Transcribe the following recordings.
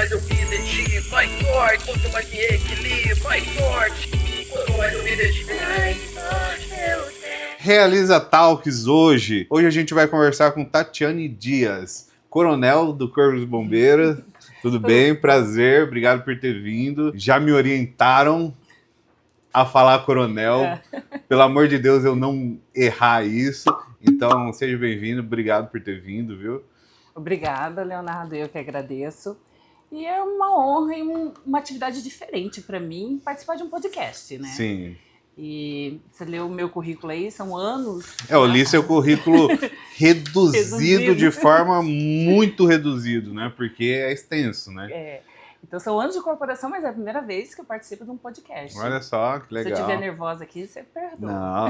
mais eu vi de ti. Mais forte, quanto mais me equilíbrio. Mais forte, quanto mais eu vi de ti. Mais forte eu tenho. Realiza Talks hoje. Hoje a gente vai conversar com Tatiane Dias, coronel do Corpo de Bombeiros. Tudo bem? Prazer, obrigado por ter vindo. Já me orientaram a falar coronel. Pelo amor de Deus, eu não errar isso. Então, seja bem-vindo, obrigado por ter vindo, viu? Obrigada, Leonardo, eu que agradeço. E é uma honra e uma atividade diferente para mim participar de um podcast, né? Sim. E você leu o meu currículo aí, são anos. Eu li seu currículo reduzido de forma muito reduzido, né? Porque é extenso, né? Então são anos de corporação, mas é a primeira vez que eu participo de um podcast. Olha só, que legal. Se eu estiver nervosa aqui, você perdoa. Não,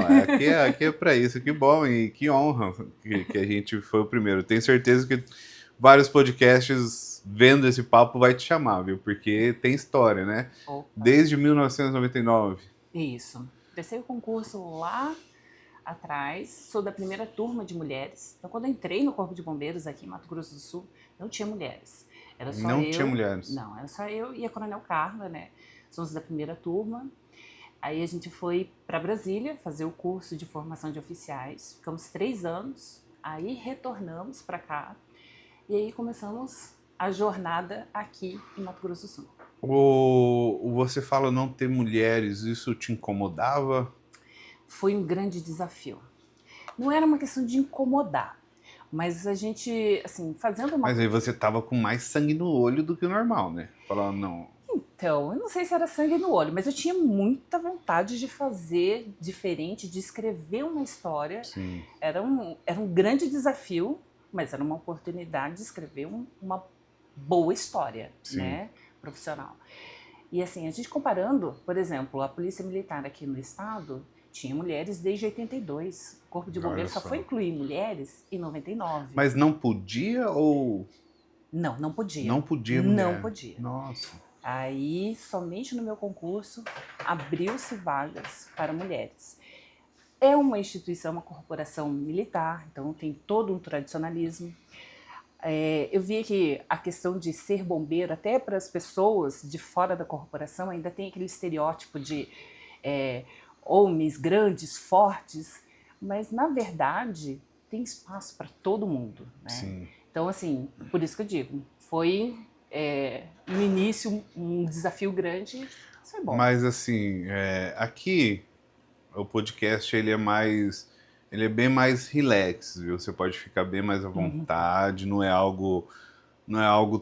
aqui é para isso. Que bom e que honra que a gente foi o primeiro. Tenho certeza que vários podcasts vendo esse papo vai te chamar, viu? Porque tem história, né? Opa. Desde 1999. Isso. Prestei o concurso lá atrás, sou da primeira turma de mulheres. Então, quando eu entrei no Corpo de Bombeiros aqui em Mato Grosso do Sul, não tinha mulheres. Era só não eu. Tinha mulheres? Não, era só eu e a Coronel Carla, né? Somos da primeira turma. Aí a gente foi para Brasília fazer o curso de formação de oficiais. Ficamos 3 anos, aí retornamos para cá e aí começamos a jornada aqui em Mato Grosso do Sul. Você fala não ter mulheres, isso te incomodava? Foi um grande desafio. Não era uma questão de incomodar, mas a gente, assim, fazendo uma... Mas aí você tava com mais sangue no olho do que o normal, né? Falando, não... Então, eu não sei se era sangue no olho, mas eu tinha muita vontade de fazer diferente, de escrever uma história. Sim. Era um grande desafio, mas era uma oportunidade de escrever uma boa história, Sim. né, profissional. E assim, a gente comparando, por exemplo, a Polícia Militar aqui no estado tinha mulheres desde 82. O Corpo de Bombeiros só foi incluir mulheres em 99. Mas não podia ou... Não podia. Não podia mulher? Não podia. Nossa... Aí, somente no meu concurso, abriu-se vagas para mulheres. É uma instituição, uma corporação militar, então tem todo um tradicionalismo. Eu vi que a questão de ser bombeiro, até para as pessoas de fora da corporação, ainda tem aquele estereótipo de homens grandes, fortes, mas, na verdade, tem espaço para todo mundo, né? Sim. Então, assim, por isso que eu digo, foi... no início um desafio grande, isso foi bom. Mas assim, aqui o podcast ele é bem mais relax, viu? Você pode ficar bem mais à vontade, não é algo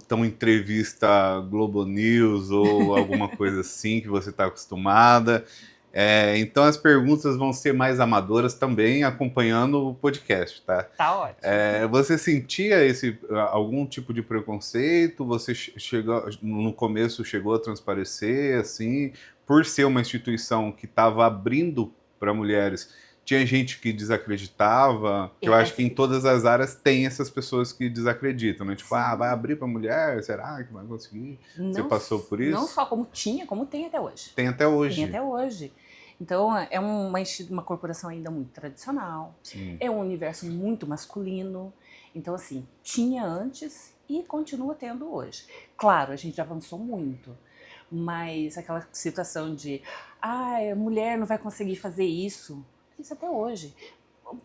tão entrevista Globo News ou alguma coisa assim que você está acostumada. Então as perguntas vão ser mais amadoras também, acompanhando o podcast, tá? Tá ótimo. Você sentia algum tipo de preconceito? Você no começo chegou a transparecer, assim, por ser uma instituição que estava abrindo para mulheres? Tinha gente que desacreditava, que eu acho que em todas as áreas tem essas pessoas que desacreditam, né? Tipo, vai abrir para mulher? Será que vai conseguir? Você passou por isso? Não só como tem até hoje. Tem até hoje. Tem até hoje. Então, é uma corporação ainda muito tradicional. Sim. É um universo muito masculino. Então, assim, tinha antes e continua tendo hoje. Claro, a gente avançou muito, mas aquela situação de a mulher não vai conseguir fazer isso até hoje.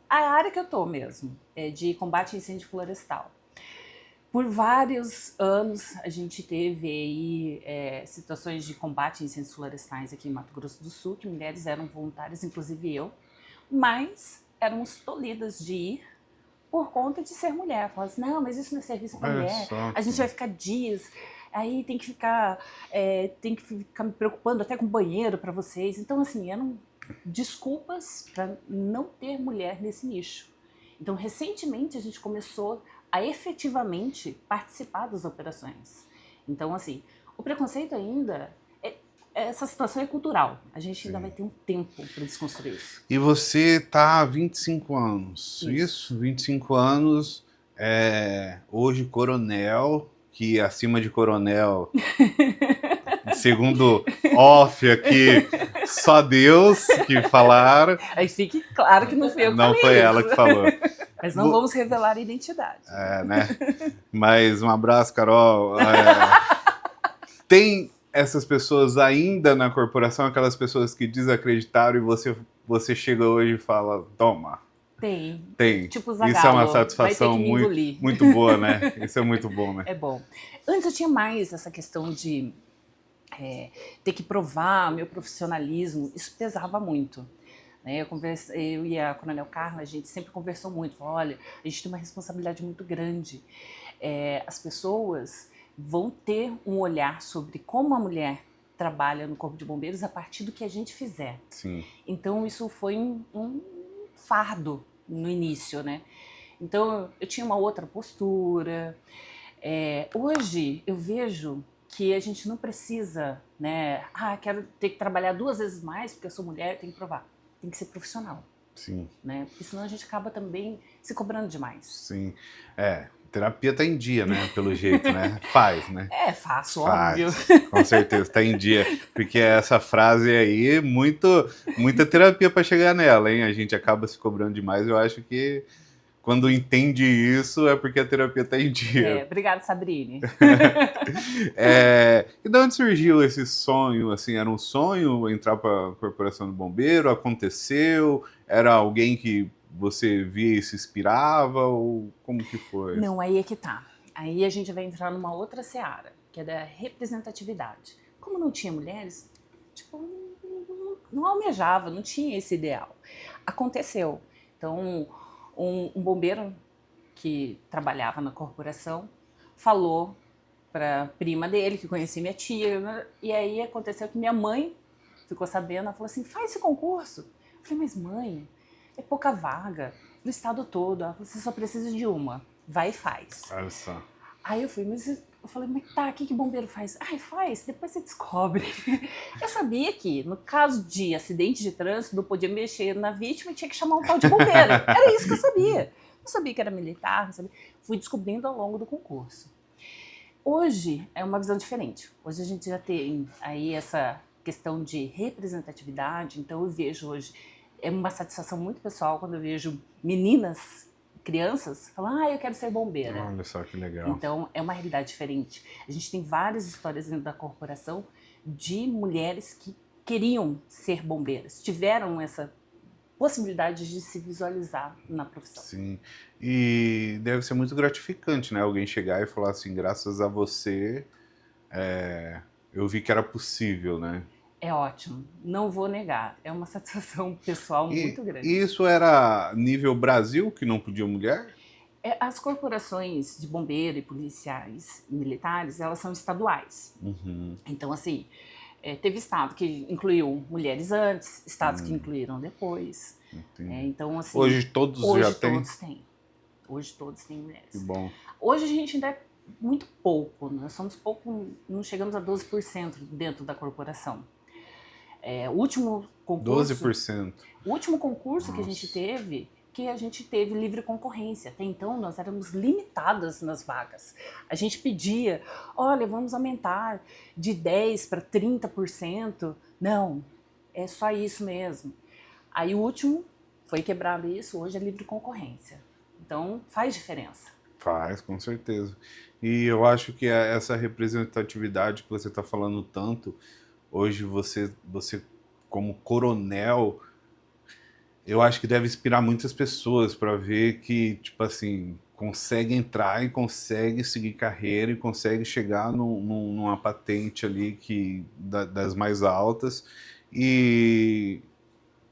A área que eu tô mesmo é de combate a incêndio florestal. Por vários anos a gente teve aí situações de combate a incêndios florestais aqui em Mato Grosso do Sul, que mulheres eram voluntárias, inclusive eu, mas éramos tolidas de ir por conta de ser mulher. Falavam assim, não, mas isso não é serviço para mulher, a gente vai ficar dias, aí tem que ficar me preocupando até com banheiro para vocês. Então, assim, eram desculpas para não ter mulher nesse nicho. Então, recentemente a gente começou a efetivamente participar das operações. Então, assim, o preconceito ainda, essa situação é cultural. A gente ainda vai ter um tempo para desconstruir isso. E você tá há 25 anos, isso? 25 anos, hoje coronel, que acima de coronel, segundo off aqui, só Deus que falaram. Aí fique claro que não foi eu que falei. Não foi ela que falou. Mas não vamos revelar a identidade. Né? Mas um abraço, Carol. tem essas pessoas ainda na corporação, aquelas pessoas que desacreditaram e você chega hoje e fala, toma, tem. Tipo Isso é uma Zagalo, vai ter satisfação que me muito, engolir. muito boa, né? Isso é muito bom, né? É bom. Antes eu tinha mais essa questão de ter que provar meu profissionalismo, isso pesava muito. Né? Eu e a Coronel Carla, a gente sempre conversou muito, falou, olha, a gente tem uma responsabilidade muito grande. As pessoas vão ter um olhar sobre como a mulher trabalha no Corpo de Bombeiros a partir do que a gente fizer. Sim. Então isso foi um fardo no início, né? Então eu tinha uma outra postura. Hoje eu vejo que a gente não precisa, né? Quero ter que trabalhar 2 vezes mais porque eu sou mulher, tenho que provar. Tem que ser profissional. Sim. Né? Porque senão a gente acaba também se cobrando demais. Sim. Terapia tá em dia, né? Pelo jeito, né? Faz, né? Faço, Faz, óbvio. com certeza, tá em dia. Porque essa frase aí, muita terapia para chegar nela, hein? A gente acaba se cobrando demais. Eu acho que quando entende isso é porque a terapia tá em dia. Obrigada, Sabrine. E de onde surgiu esse sonho? Assim, era um sonho entrar para a Corporação do Bombeiro? Aconteceu? Era alguém que você via e se inspirava? Ou como que foi? Não, aí é que tá. Aí a gente vai entrar numa outra seara, que é da representatividade. Como não tinha mulheres, tipo, não almejava, não tinha esse ideal. Aconteceu. Então, um bombeiro que trabalhava na corporação falou para a prima dele, que conhecia minha tia, né? E aí aconteceu que minha mãe ficou sabendo, ela falou assim, faz esse concurso. Eu falei, mas mãe, é pouca vaga no estado todo. Ela falou, você só precisa de uma, vai e faz. Olha só. Aí eu falei, mas tá, o que bombeiro faz? Faz, depois você descobre. Eu sabia que, no caso de acidente de trânsito, não podia mexer na vítima e tinha que chamar um tal de bombeiro. Era isso que eu sabia. Não sabia que era militar, não sabia. Fui descobrindo ao longo do concurso. Hoje é uma visão diferente. Hoje a gente já tem aí essa questão de representatividade, então eu vejo hoje, é uma satisfação muito pessoal quando eu vejo meninas, crianças, falando, eu quero ser bombeira. Olha só que legal. Então é uma realidade diferente. A gente tem várias histórias dentro da corporação de mulheres que queriam ser bombeiras, tiveram essa possibilidade de se visualizar na profissão. Sim, e deve ser muito gratificante, né? Alguém chegar e falar assim, graças a você, eu vi que era possível, né? É ótimo, não vou negar, é uma satisfação pessoal muito grande. E isso era nível Brasil, que não podia mulher? As corporações de bombeiro e policiais militares, elas são estaduais. Uhum. Então, assim, teve estado que incluiu mulheres antes, estados que incluíram depois. Então, assim, hoje todos já têm? Hoje todos têm mulheres. Que bom. Hoje a gente ainda é muito pouco, nós somos pouco, não chegamos a 12% dentro da corporação. O último concurso... 12%? O último concurso Nossa. que a gente teve livre concorrência. Até então, nós éramos limitadas nas vagas. A gente pedia, olha, vamos aumentar de 10% para 30%. Não, é só isso mesmo. Aí o último foi quebrado isso, hoje é livre concorrência. Então, faz diferença. Faz, com certeza. E eu acho que essa representatividade que você está falando tanto, hoje você como coronel, eu acho que deve inspirar muitas pessoas para ver que, tipo assim, consegue entrar e consegue seguir carreira e consegue chegar numa patente ali das mais altas e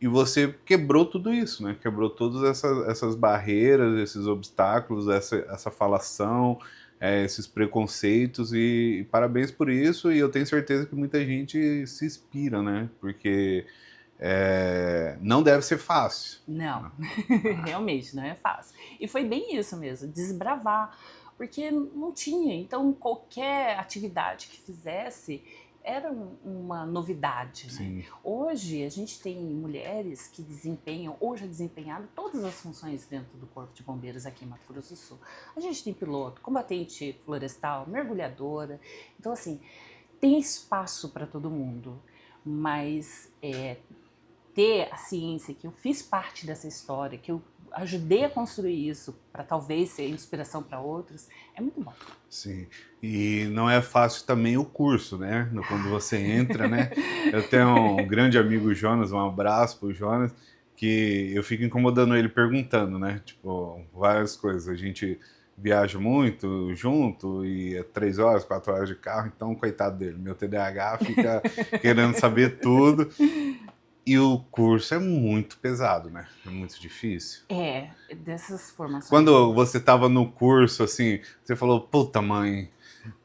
você quebrou tudo isso, né? Quebrou todas essas barreiras, esses obstáculos, essa falação, esses preconceitos e parabéns por isso e eu tenho certeza que muita gente se inspira, né? Porque não deve ser fácil. Não, realmente não é fácil. E foi bem isso mesmo, desbravar, porque não tinha. Então, qualquer atividade que fizesse era uma novidade. Né? Hoje, a gente tem mulheres que desempenham, ou já desempenharam, todas as funções dentro do Corpo de Bombeiros aqui em Mato Grosso do Sul. A gente tem piloto, combatente florestal, mergulhadora. Então, assim, tem espaço para todo mundo, mas ter a ciência que eu fiz parte dessa história, que eu ajudei a construir isso para talvez ser inspiração para outros, é muito bom. Sim. E não é fácil também o curso, né? Quando você entra, né? Eu tenho um grande amigo, Jonas, um abraço pro Jonas, que eu fico incomodando ele perguntando, né? Tipo, várias coisas. A gente viaja muito junto e é 3 horas, 4 horas de carro, então coitado dele, meu TDAH fica querendo saber tudo. E o curso é muito pesado, né? É muito difícil. Dessas formações. Quando você estava no curso, assim, você falou, puta mãe,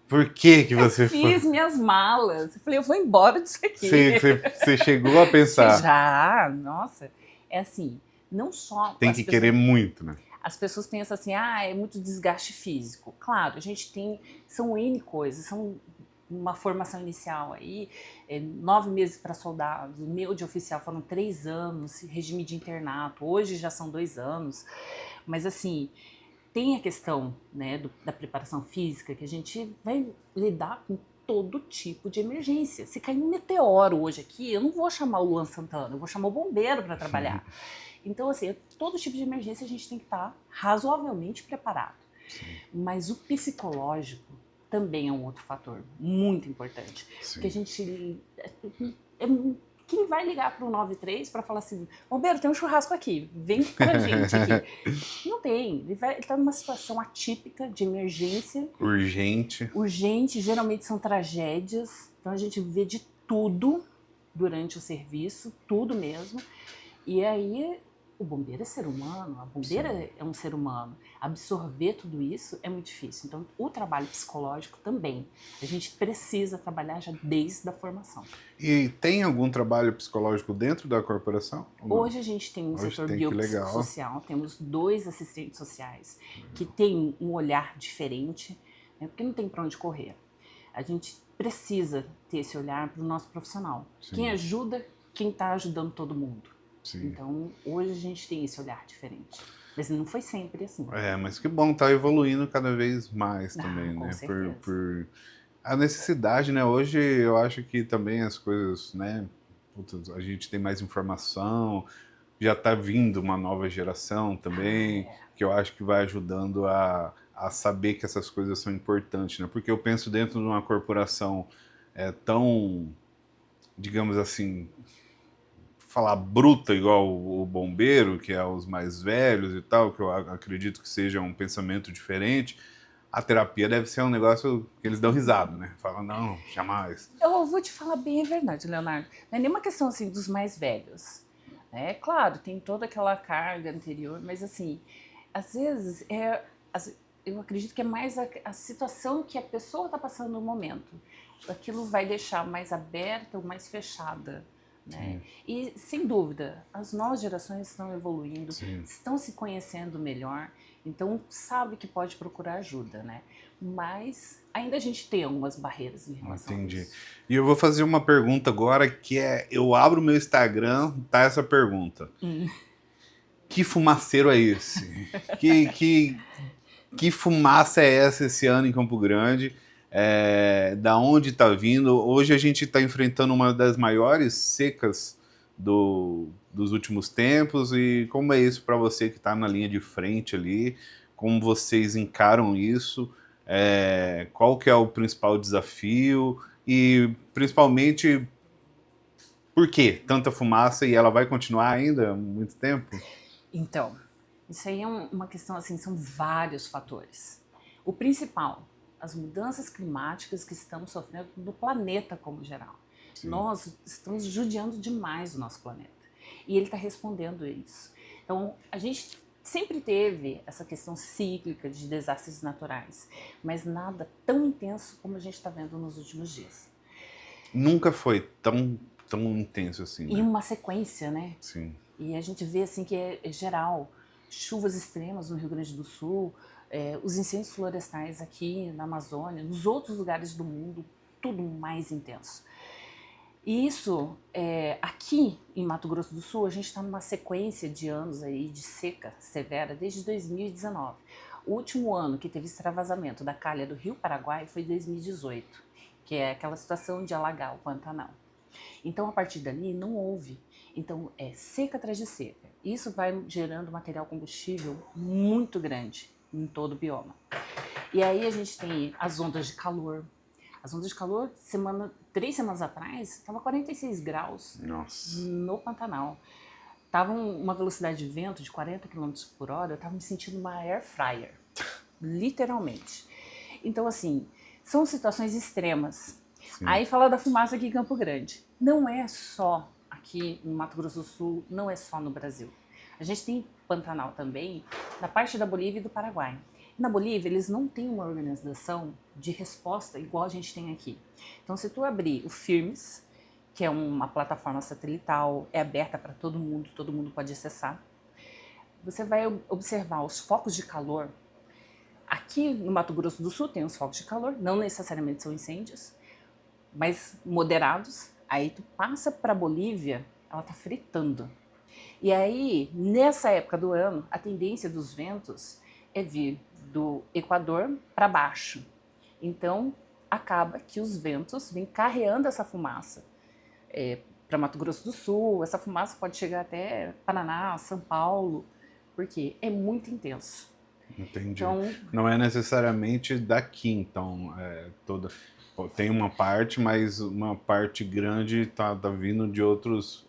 por que que você foi? Fiz minhas malas. Eu falei, eu vou embora disso aqui. Você chegou a pensar, Já, nossa. É assim, não só... tem as que pessoas- querer muito, né? As pessoas pensam assim, é muito desgaste físico. Claro, a gente tem, são N coisas, são uma formação inicial aí, 9 meses para soldado, o meu de oficial foram 3 anos, regime de internato, hoje já são 2 anos, mas assim, tem a questão, né, da preparação física, que a gente vai lidar com todo tipo de emergência. Se cair um meteoro hoje aqui, eu não vou chamar o Luan Santana, eu vou chamar o bombeiro para trabalhar. Então, assim, todo tipo de emergência a gente tem que estar razoavelmente preparado. Sim, Mas o psicológico também é um outro fator muito importante. sim. Porque a gente... quem vai ligar para o 93 para falar assim, bombeiro, tem um churrasco aqui, vem com a gente aqui. Não tem. Ele está numa situação atípica, de emergência. Urgente. Geralmente são tragédias. Então a gente vê de tudo durante o serviço, tudo mesmo. E aí o bombeiro é ser humano, a bombeira Sim. é um ser humano. Absorver tudo isso é muito difícil. Então o trabalho psicológico também. A gente precisa trabalhar já desde a formação. E tem algum trabalho psicológico dentro da corporação? Ou não? Hoje a gente tem um Hoje setor tem, que legal. biopsicossocial, temos 2 assistentes sociais que têm um olhar diferente, né, porque não tem para onde correr. A gente precisa ter esse olhar para o nosso profissional. Sim. Quem ajuda, quem está ajudando todo mundo. Sim. Então, hoje a gente tem esse olhar diferente. Mas não foi sempre assim. Mas que bom, tá evoluindo cada vez mais também, com né? certeza. Por a necessidade, né? Hoje eu acho que também as coisas, né? Putz, a gente tem mais informação, já tá vindo uma nova geração também, que eu acho que vai ajudando a saber que essas coisas são importantes, né? Porque eu penso dentro de uma corporação tão, digamos assim, falar bruta igual o bombeiro, que é os mais velhos e tal, que eu acredito que seja um pensamento diferente, a terapia deve ser um negócio que eles dão risada, né? Falam, não, jamais. Eu vou te falar bem a verdade, Leonardo. Não é nenhuma questão assim dos mais velhos. É claro, tem toda aquela carga anterior, mas assim, às vezes eu acredito que é mais a situação que a pessoa está passando no momento. Aquilo vai deixar mais aberta ou mais fechada. Né? E, sem dúvida, as novas gerações estão evoluindo, Sim. estão se conhecendo melhor, então sabe que pode procurar ajuda, né? Mas ainda a gente tem algumas barreiras em relação a isso. E eu vou fazer uma pergunta agora que eu abro meu Instagram, tá essa pergunta. Que fumaceiro é esse? que fumaça é essa esse ano em Campo Grande? Da onde está vindo? Hoje a gente está enfrentando uma das maiores secas dos últimos tempos, e como é isso para você que está na linha de frente ali? Como vocês encaram isso? Qual que é o principal desafio? E principalmente, por que tanta fumaça e ela vai continuar ainda há muito tempo? Então, isso aí é uma questão assim, são vários fatores. O principal, as mudanças climáticas que estamos sofrendo no planeta como geral. Sim. Nós estamos judiando demais o nosso planeta. E ele está respondendo a isso. Então, a gente sempre teve essa questão cíclica de desastres naturais, mas nada tão intenso como a gente está vendo nos últimos dias. Nunca foi tão intenso assim, né? E uma sequência, né? Sim. E a gente vê assim que é geral. Chuvas extremas no Rio Grande do Sul, os incêndios florestais aqui na Amazônia, nos outros lugares do mundo, tudo mais intenso. E isso, aqui em Mato Grosso do Sul, a gente está numa sequência de anos aí de seca severa desde 2019. O último ano que teve extravasamento da calha do Rio Paraguai foi 2018, que é aquela situação de alagar o Pantanal. Então, a partir dali, não houve. Então, é seca atrás de seca. Isso vai gerando material combustível muito grande em todo o bioma. E aí a gente tem as ondas de calor. As ondas de calor, 3 semanas atrás, estava 46 graus Nossa. no Pantanal. Tava uma velocidade de vento de 40 km por hora, eu estava me sentindo uma air fryer, literalmente. Então, assim, são situações extremas. Sim. Aí fala da fumaça aqui em Campo Grande. Não é só aqui no Mato Grosso do Sul, não é só no Brasil. A gente tem Pantanal também na parte da Bolívia e do Paraguai. Na Bolívia, eles não têm uma organização de resposta igual a gente tem aqui. Então, se tu abrir o Firmes, que é uma plataforma satelital, é aberta para todo mundo pode acessar, você vai observar os focos de calor. Aqui no Mato Grosso do Sul tem os focos de calor, não necessariamente são incêndios, mas moderados. Aí tu passa para a Bolívia, ela tá fritando. E aí, nessa época do ano, a tendência dos ventos é vir do Equador para baixo. Então, acaba que os ventos vêm carreando essa fumaça para Mato Grosso do Sul. Essa fumaça pode chegar até Paraná, São Paulo, porque é muito intenso. Entendi. Então, não é necessariamente daqui, então, tem uma parte, mas uma parte grande tá vindo de outros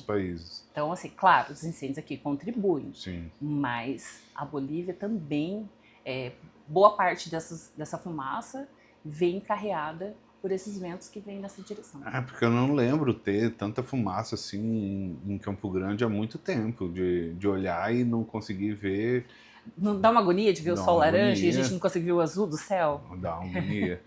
países. Então, assim, claro, os incêndios aqui contribuem, Sim. mas a Bolívia também, boa parte dessa fumaça vem carreada por esses ventos que vêm nessa direção. Porque eu não lembro ter tanta fumaça assim em Campo Grande há muito tempo, de olhar e não conseguir ver. Não dá uma agonia de ver o Dá sol uma laranja agonia. e a gente não consegue ver o azul do céu? Dá uma agonia.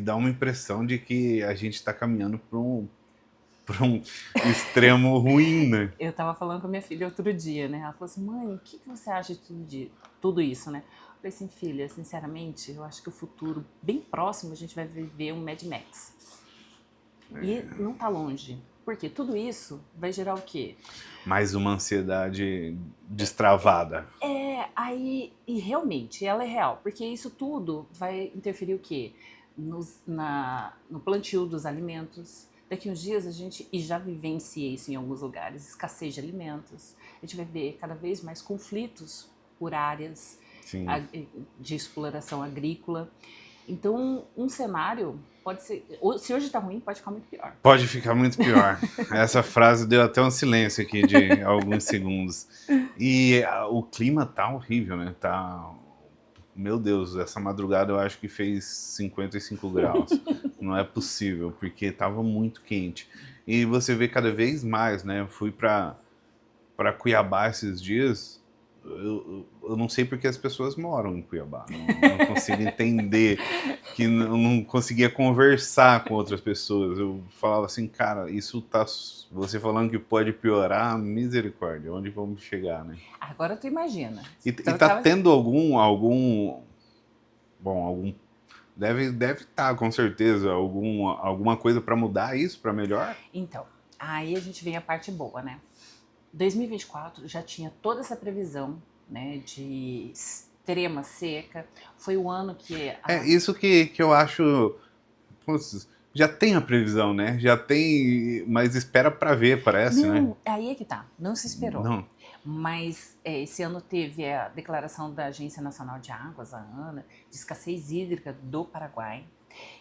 Dá uma impressão de que a gente está caminhando para um extremo ruim, né? Eu tava falando com a minha filha outro dia, né? Ela falou assim, mãe, o que você acha de tudo isso, né? Eu falei assim, filha, sinceramente, eu acho que o futuro, bem próximo, a gente vai viver um Mad Max. E não tá longe. Porque tudo isso vai gerar o quê? Mais uma ansiedade destravada. E realmente, ela é real. Porque isso tudo vai interferir o quê? No plantio dos alimentos. Daqui uns dias a gente, e já vivencia isso em alguns lugares, escassez de alimentos. A gente vai ver cada vez mais conflitos por áreas de exploração agrícola. Então, um cenário pode ser... Se hoje está ruim, pode ficar muito pior. Pode ficar muito pior. Essa frase deu até um silêncio aqui de alguns segundos. E o clima tá horrível, né? Meu Deus, essa madrugada eu acho que fez 55 graus. Não é possível, porque estava muito quente. E você vê cada vez mais, né? Eu fui para Cuiabá esses dias. Eu não sei porque as pessoas moram em Cuiabá. Não consigo entender, que não conseguia conversar com outras pessoas. Eu falava assim, cara, isso tá... Você falando que pode piorar, misericórdia, onde vamos chegar, né? Agora tu imagina. E tá tendo algum... Bom, deve estar, com certeza, alguma coisa para mudar isso, para melhor? Então, aí a gente vem a parte boa, né? 2024 já tinha toda essa previsão, né, de extrema seca. Foi o ano que... Isso que eu acho... Já tem a previsão, né? Já tem, mas espera para ver, parece, né? Não, aí é que tá. Não se esperou. Não. Mas esse ano teve a declaração da Agência Nacional de Águas, a ANA, de escassez hídrica do Paraguai.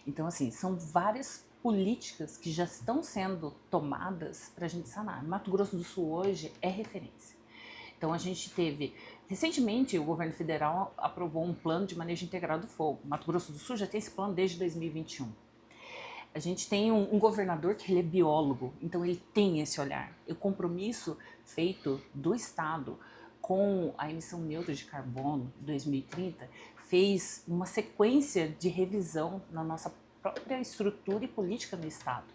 Então, assim, são várias políticas que já estão sendo tomadas para a gente sanar. Mato Grosso do Sul hoje é referência. Então a gente teve, recentemente o governo federal aprovou um plano de manejo integral do fogo. Mato Grosso do Sul já tem esse plano desde 2021. A gente tem um governador que ele é biólogo, então ele tem esse olhar. O compromisso feito do Estado com a emissão neutra de carbono 2030 fez uma sequência de revisão na nossa própria estrutura e política no Estado.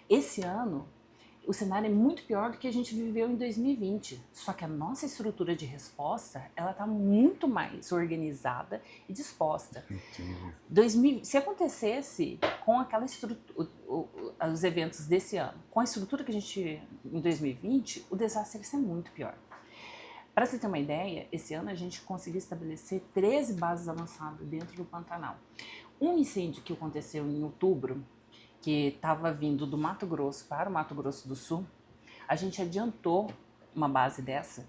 Esse ano, o cenário é muito pior do que a gente viveu em 2020, só que a nossa estrutura de resposta, ela está muito mais organizada e disposta. Se acontecesse com aquela estrutura, os eventos desse ano, com a estrutura que a gente em 2020, o desastre ia ser muito pior. Para você ter uma ideia, esse ano a gente conseguiu estabelecer 13 bases avançadas dentro do Pantanal. Um incêndio que aconteceu em outubro, que estava vindo do Mato Grosso para o Mato Grosso do Sul, A gente adiantou uma base dessa.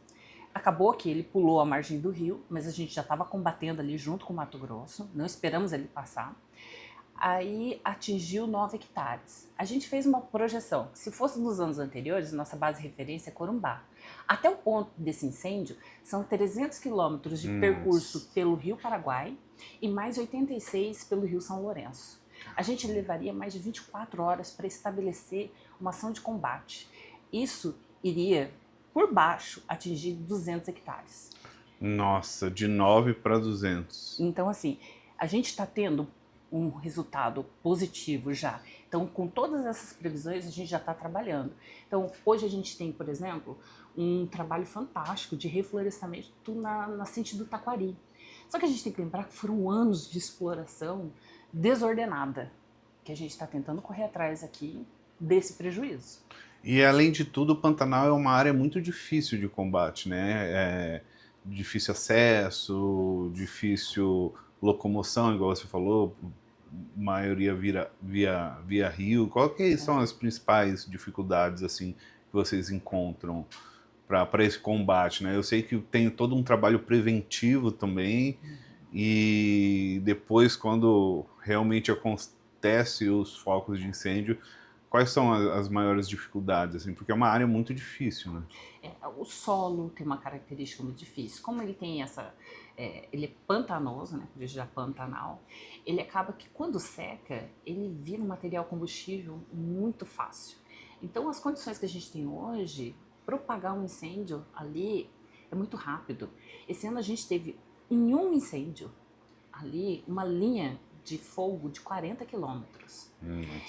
Acabou que ele pulou a margem do rio, mas a gente já estava combatendo ali junto com o Mato Grosso, não esperamos ele passar. Aí atingiu 9 hectares. A gente fez uma projeção. Se fosse nos anos anteriores, nossa base de referência é Corumbá. Até o ponto desse incêndio, são 300 quilômetros de percurso pelo Rio Paraguai e mais 86 pelo Rio São Lourenço. A gente levaria mais de 24 horas para estabelecer uma ação de combate. Isso iria, por baixo, atingir 200 hectares. Nossa, de 9 para 200. Então, assim, a gente está tendo um resultado positivo já. Então, com todas essas previsões, a gente já está trabalhando. Então, hoje a gente tem, por exemplo, um trabalho fantástico de reflorestamento na nascente do Taquari. Só que a gente tem que lembrar que foram anos de exploração desordenada, que a gente está tentando correr atrás aqui desse prejuízo. E, além de tudo, o Pantanal é uma área muito difícil de combate, né? Difícil acesso, difícil locomoção, igual você falou, maioria via rio. Qual que são as principais dificuldades assim que vocês encontram para esse combate, né? Eu sei que tem todo um trabalho preventivo também, e depois, quando realmente acontece os focos de incêndio, quais são as maiores dificuldades, assim? Porque é uma área muito difícil, né? O solo tem uma característica muito difícil. Como ele tem ele é pantanoso, né, por isso já Pantanal, ele acaba que quando seca, ele vira um material combustível muito fácil. Então as condições que a gente tem hoje, propagar um incêndio ali é muito rápido. Esse ano a gente teve, em um incêndio ali, uma linha de fogo de 40 quilômetros.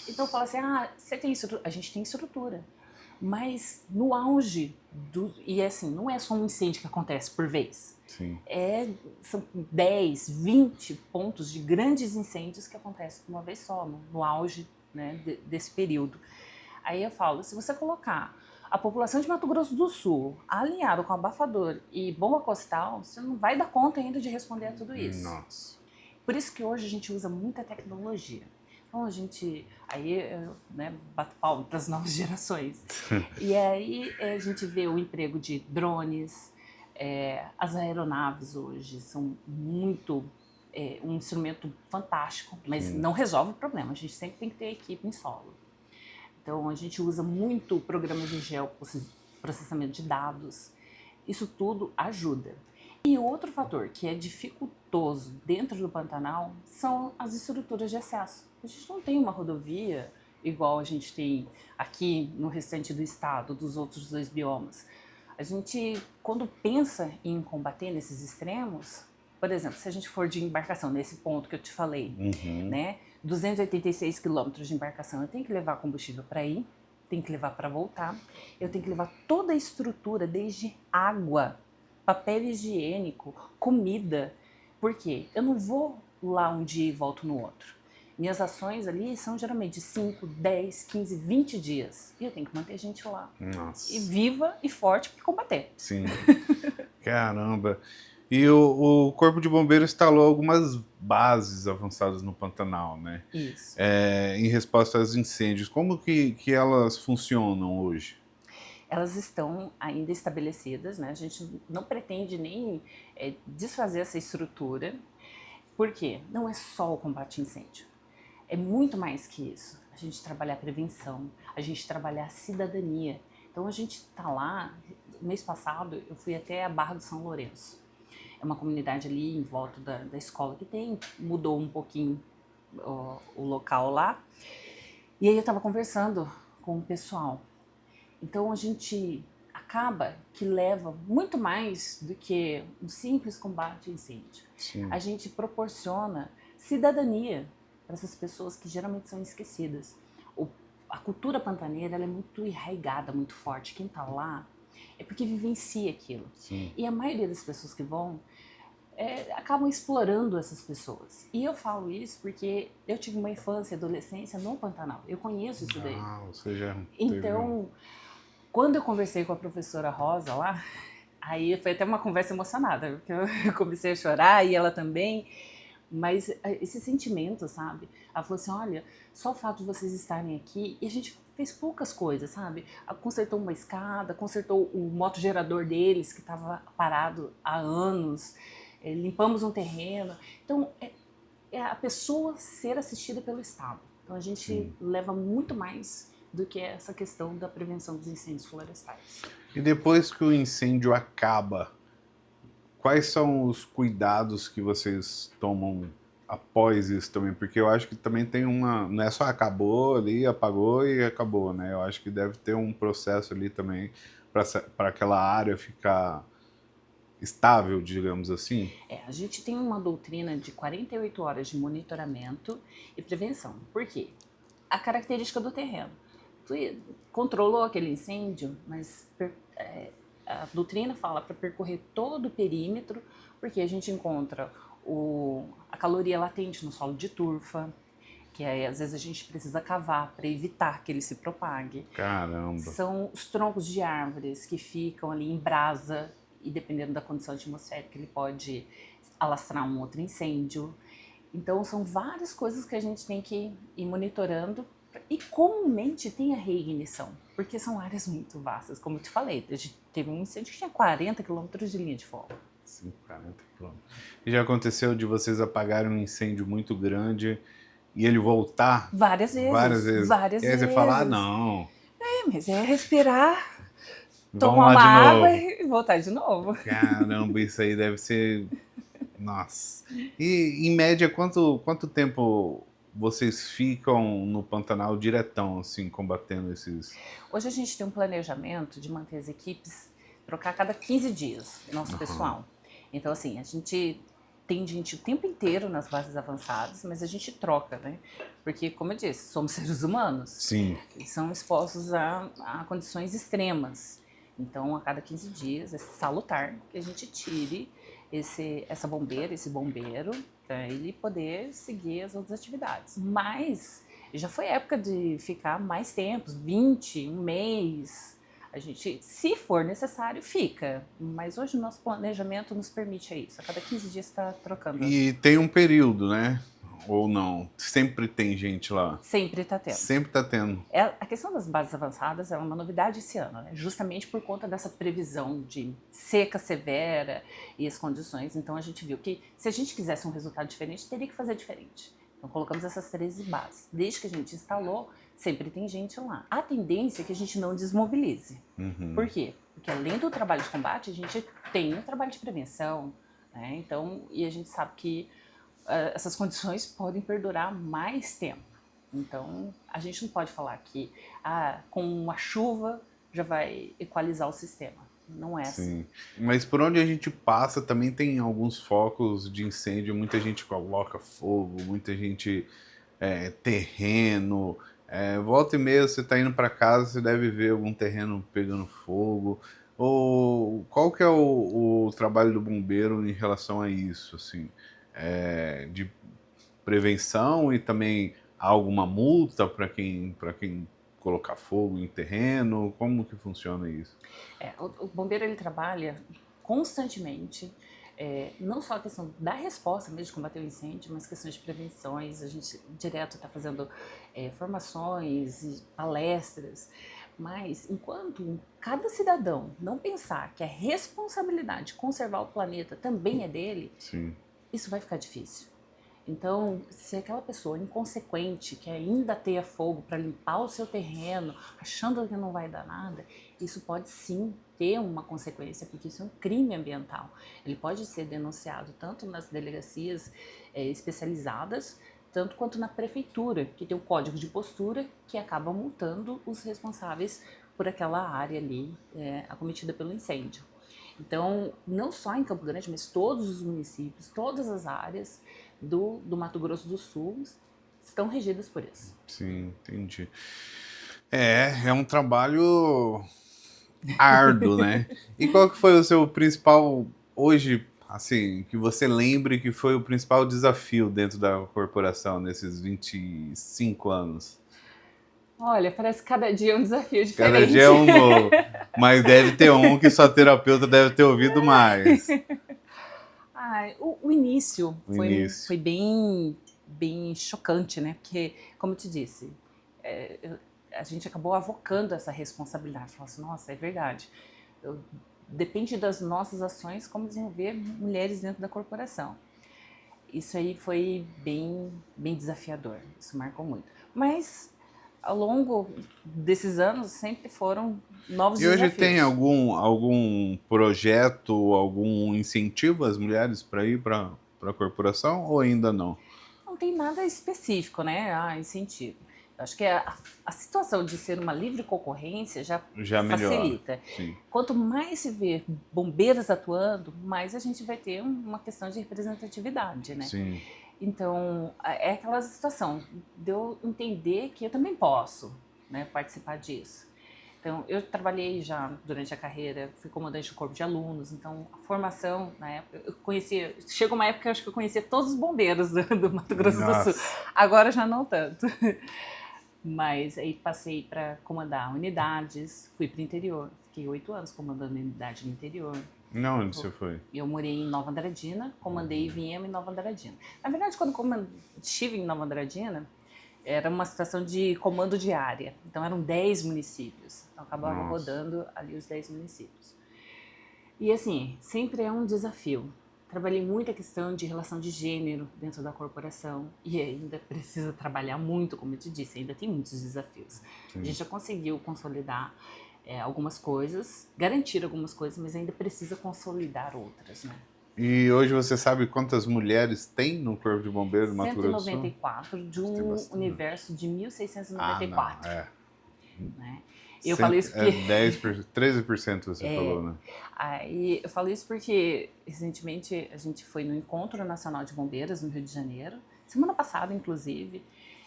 Então fala assim, você tem estrutura? A gente tem estrutura. Mas no auge e assim, não é só um incêndio que acontece por vez. Sim. São 10, 20 pontos de grandes incêndios que acontecem de uma vez só, no auge, né, desse período. Aí eu falo, se você colocar a população de Mato Grosso do Sul alinhado com abafador e bomba costal, você não vai dar conta ainda de responder a tudo isso. Nossa. Por isso que hoje a gente usa muita tecnologia. Então a gente, aí, né, bato palma para as novas gerações. E aí a gente vê o emprego de drones, as aeronaves hoje são muito, um instrumento fantástico, mas não resolve o problema, a gente sempre tem que ter equipe em solo. Então a gente usa muito o programa de geoprocessamento de dados, isso tudo ajuda. E outro fator que é dificultoso dentro do Pantanal são as estruturas de acesso. A gente não tem uma rodovia igual a gente tem aqui no restante do estado, dos outros 2 biomas. A gente, quando pensa em combater nesses extremos, por exemplo, se a gente for de embarcação, nesse ponto que eu te falei, né, 286 quilômetros de embarcação, eu tenho que levar combustível para ir, tenho que levar para voltar, eu tenho que levar toda a estrutura, desde água, papel higiênico, comida. Por quê? Eu não vou lá um dia e volto no outro. Minhas ações ali são geralmente de 5, 10, 15, 20 dias. E eu tenho que manter a gente lá. Nossa. E viva e forte para combater. Sim. Caramba. E o Corpo de Bombeiros instalou algumas bases avançadas no Pantanal, né? Isso. Em resposta aos incêndios. Como que elas funcionam hoje? Elas estão ainda estabelecidas, né? A gente não pretende nem desfazer essa estrutura. Por quê? Não é só o combate a incêndio. É muito mais que isso. A gente trabalhar a prevenção, a gente trabalhar a cidadania. Então a gente está lá, mês passado eu fui até a Barra do São Lourenço. É uma comunidade ali em volta da escola que tem, mudou um pouquinho o local lá. E aí eu estava conversando com o pessoal. Então a gente acaba que leva muito mais do que um simples combate a incêndio. Sim. A gente proporciona cidadania para essas pessoas que geralmente são esquecidas. A cultura pantaneira ela é muito arraigada, muito forte. Quem está lá é porque vivencia aquilo. Sim. E a maioria das pessoas que vão acabam explorando essas pessoas. E eu falo isso porque eu tive uma infância e adolescência no Pantanal. Eu conheço isso daí. Você já Então, quando eu conversei com a professora Rosa lá, aí foi até uma conversa emocionada, porque eu comecei a chorar e ela também, Mas esse sentimento, sabe? Ela falou assim, olha, só o fato de vocês estarem aqui, e a gente fez poucas coisas, sabe? Consertou uma escada, consertou o motogerador deles, que estava parado há anos, limpamos um terreno. Então, é a pessoa ser assistida pelo Estado. Então, a gente Sim. leva muito mais do que essa questão da prevenção dos incêndios florestais. E depois que o incêndio acaba, quais são os cuidados que vocês tomam após isso também? Porque eu acho que também tem uma... Não é só acabou ali, apagou e acabou, né? Eu acho que deve ter um processo ali também para aquela área ficar estável, digamos assim. A gente tem uma doutrina de 48 horas de monitoramento e prevenção. Por quê? A característica do terreno. Tu controlou aquele incêndio, mas a doutrina fala para percorrer todo o perímetro, porque a gente encontra a caloria latente no solo de turfa, que aí, às vezes a gente precisa cavar para evitar que ele se propague. Caramba. São os troncos de árvores que ficam ali em brasa, e dependendo da condição atmosférica ele pode alastrar um outro incêndio. Então são várias coisas que a gente tem que ir monitorando, e comumente tem a reignição, porque são áreas muito vastas, como eu te falei, a gente teve um incêndio que tinha 40 quilômetros de linha de fogo. Sim, 40 quilômetros. E já aconteceu de vocês apagarem um incêndio muito grande e ele voltar? Várias vezes. Várias vezes. Várias E aí vezes. você fala, não. Mas é respirar, Vamos tomar lá uma de água novo. e voltar de novo. Caramba, isso aí deve ser... Nossa. E, em média, quanto tempo vocês ficam no Pantanal diretão, assim, combatendo esses... Hoje a gente tem um planejamento de manter as equipes, trocar a cada 15 dias, nosso pessoal. Então, assim, a gente tem gente o tempo inteiro nas bases avançadas, mas a gente troca, né? Porque, como eu disse, somos seres humanos. Sim. E são expostos a condições extremas. Então, a cada 15 dias, é salutar que a gente tire essa bombeira, esse bombeiro, para ele poder seguir as outras atividades. Mas já foi época de ficar mais tempo, 20, um mês. A gente, se for necessário, fica. Mas hoje o nosso planejamento nos permite isso. A cada 15 dias está trocando. E tem um período, né? Ou não? Sempre tem gente lá? Sempre está tendo. Sempre está tendo. A questão das bases avançadas é uma novidade esse ano, né? Justamente por conta dessa previsão de seca severa e as condições. Então a gente viu que se a gente quisesse um resultado diferente, teria que fazer diferente. Então colocamos essas 13 bases. Desde que a gente instalou, sempre tem gente lá. A tendência é que a gente não desmobilize. Por quê? Porque além do trabalho de combate, a gente tem o trabalho de prevenção, né? Então, e a gente sabe que essas condições podem perdurar mais tempo. Então, a gente não pode falar que com a chuva já vai equalizar o sistema. Não é assim. Sim. Mas por onde a gente passa também tem alguns focos de incêndio, muita gente coloca fogo, muita gente terreno. Volta e meia você está indo para casa, você deve ver algum terreno pegando fogo. Ou qual que é o trabalho do bombeiro em relação a isso, assim? De prevenção, e também há alguma multa para quem colocar fogo em terreno? Como que funciona isso? O bombeiro ele trabalha constantemente, não só a questão da resposta mesmo de combater o incêndio, mas questões de prevenções. A gente direto está fazendo formações e palestras. Mas enquanto cada cidadão não pensar que a responsabilidade de conservar o planeta também é dele, Sim. isso vai ficar difícil. Então, se aquela pessoa inconsequente que ainda teia fogo para limpar o seu terreno, achando que não vai dar nada, isso pode sim ter uma consequência, porque isso é um crime ambiental. Ele pode ser denunciado tanto nas delegacias especializadas, tanto quanto na prefeitura, que tem o código de postura, que acaba multando os responsáveis por aquela área ali acometida pelo incêndio. Então, não só em Campo Grande, mas todos os municípios, todas as áreas do Mato Grosso do Sul estão regidas por isso. Sim, entendi. É um trabalho árduo, né? E qual que foi o seu principal, hoje, assim, que você lembre que foi o principal desafio dentro da corporação nesses 25 anos? Olha, parece que cada dia é um desafio diferente. Cada dia é um novo, mas deve ter um que sua terapeuta deve ter ouvido mais. O início O foi, início. foi bem chocante, né? Porque, como eu te disse, a gente acabou avocando essa responsabilidade. Falou assim, nossa, é verdade. Depende das nossas ações como desenvolver mulheres dentro da corporação. Isso aí foi bem desafiador, isso marcou muito. Mas, ao longo desses anos, sempre foram novos E hoje desafios. tem algum projeto, algum incentivo às mulheres para ir para a corporação ou ainda não? Não tem nada específico, né? Incentivo. Eu acho que a situação de ser uma livre concorrência já Já melhora. facilita. Sim. Quanto mais se vê bombeiras atuando, mais a gente vai ter uma questão de representatividade, né? Sim. Então, é aquela situação de eu entender que eu também posso, né, participar disso. Então, eu trabalhei já durante a carreira, fui comandante do corpo de alunos, então a formação, na época, eu conhecia, chegou uma época que eu acho que eu conhecia todos os bombeiros do Mato Grosso do Nossa. Sul, agora já não tanto. Mas aí passei para comandar unidades, fui para o interior, fiquei 8 anos comandando unidade no interior. Não, onde você foi? Eu morei em Nova Andradina, comandei Viema e Nova Andradina. Na verdade, quando estive em Nova Andradina, era uma situação de comando de área. Então, eram 10 municípios. Então, acabava Nossa. rodando ali os 10 municípios. E, assim, sempre é um desafio. Trabalhei muito a questão de relação de gênero dentro da corporação. E ainda precisa trabalhar muito, como eu te disse, ainda tem muitos desafios. Sim. A gente já conseguiu consolidar algumas coisas, garantir algumas coisas, mas ainda precisa consolidar outras, né? E hoje você sabe quantas mulheres tem no Corpo de Bombeiros do Mato Grosso do Sul? 194 de Tem um bastante. universo de 1.694. Não, Né? Eu falei isso porque... 13% você falou, né? Aí eu falo isso porque recentemente a gente foi no Encontro Nacional de Bombeiras no Rio de Janeiro, semana passada inclusive,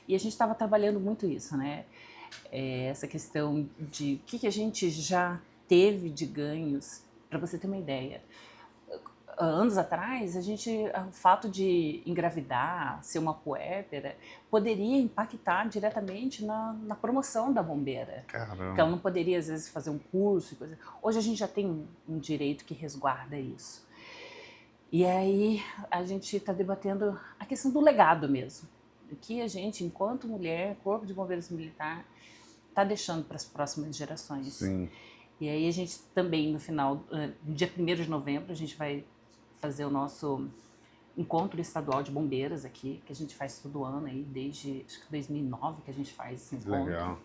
e a gente estava trabalhando muito isso, né? Essa questão de o que a gente já teve de ganhos, para você ter uma ideia. Anos atrás, o fato de engravidar, ser uma puérpera, poderia impactar diretamente na promoção da bombeira. Caramba. Porque ela não poderia, às vezes, fazer um curso e coisa. Hoje a gente já tem um direito que resguarda isso. E aí a gente está debatendo a questão do legado mesmo. O que a gente, enquanto mulher, Corpo de Bombeiros Militar, está deixando para as próximas gerações. Sim. E aí a gente também, no final, no dia 1º de novembro, a gente vai fazer o nosso encontro estadual de bombeiras aqui, que a gente faz todo ano aí, desde acho que 2009 que a gente faz esse encontro. Legal.